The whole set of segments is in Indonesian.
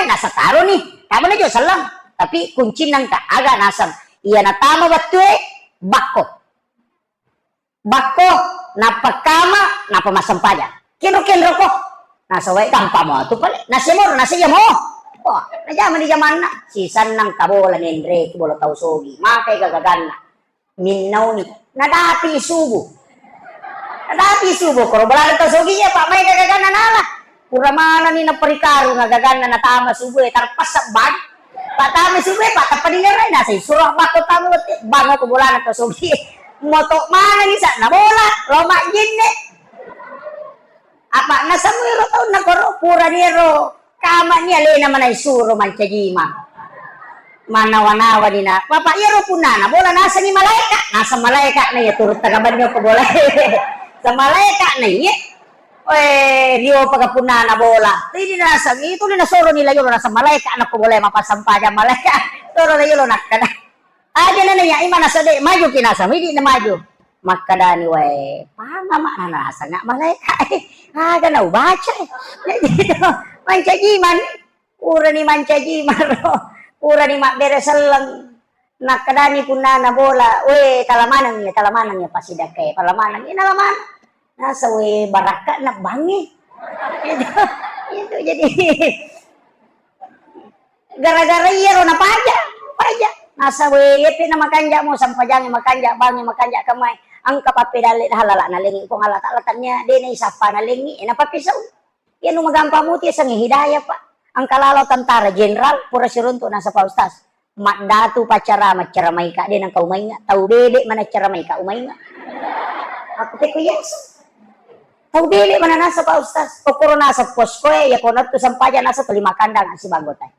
may nasa taro ni. Tama na dyan, salang. Tapi kunci nang kaaga nasam. Iya na tama batwe, bako. Bako, napakama, napamasampaya. Kinro-kinro ko. Nasa way, tampa mo. Ito pala. Nasimor, nasiya mo. Oh, najaman di zaman na. Sisan ng kabolan, Enrique, bolo tau sogi. Makay gagagan na. Minaw ni. Nadati subo. Nadati subo. Kuro bala tau sogi ya, pa may gagagan na nala. Kuramana ni na parikaro, gagagan na natama subo. Tarpas sa bag. Patama subo, patapaningaray. Nasa isurang bako tamo. Bango ko bola na tau sogi. Moto mana ni sa nabola. Roma ginne. Apa nasa mwero tao nagoro pura niro kama niya le naman ay suro man kajima manawa-nawa din na papa yero punana bola nasa ni malaika na iya turut tagaban niyo ko bola sa malaika na iya rio pagapunana bola hindi nasa ito din na suro nila yun nasa malaika na ko bola mapasampaja malaika suro na yun nakana aja na niya ima nasa de maju kinasa hindi na maju makadani way pangama na nasa nga malaika ganaw baca mancajiman ura ni mancajiman ura ni mak beresalang nakadani punana bola we talamanang niya pasidake palamanang inalaman nasa we baraka na bangi itu jadi gara-gara yero na paja nasa we yepi na makanja mo sampajangi makanja bangi makanja kamay ang kapapidalit halala na lingi kung halata-alatan din ay sapa na lingi napapisaw yan ang magampamuti sa hidaya pa ang kalalaw tantara general pura sirunto nasa paustas makdatu pacara macaramay ka din ang kaumay nga tau bebe man acaramay ka umay nga ako te ko yes tau bebe man nasa paustas o kuro nasa posko ya konot to sampaja nasa tulima kandang si bagotay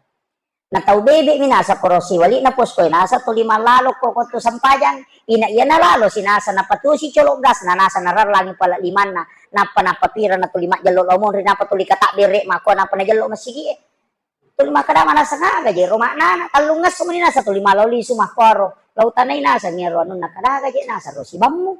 na tau bebe mi nasa porosi wali na posko nasa tulima lalo ko to sampajan ina iya na lalo sinasa na patusi cholok gas na nasa nararlangi pala liman na napanapapira na tulima jalo lomon rin napatuli kata bere mako na panajalo masigi tulima kada nasa nga gaji roma na talungas sumuni nasa tulima loli sumakoro lautanay nasa ngero ano nakada gaji nasa rosi bamu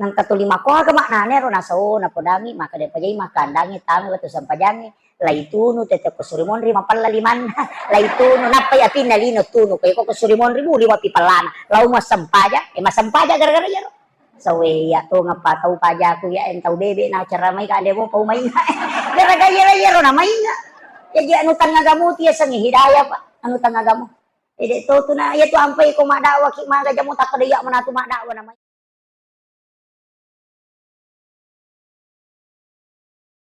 nang katulima ko aga maknane ro nasa na podami makade pajay makandangi tami watu sampajangi laituno tete ko surimon ri mapalaliman laituno napay atin nalino tuno kay ko surimon ri muli mapipalana law masampaja masampaja gara-gara yaro sa weya to nga pataw paja ko ya en taw bebe na charamay ka demo paumay nga gara-gara yaro na may nga jadi anu tangagamu tiya sang hidayah pa anu tangagamu ide to na ya to ampay ko madawa ki mga jamu takadaya manatu madawa na may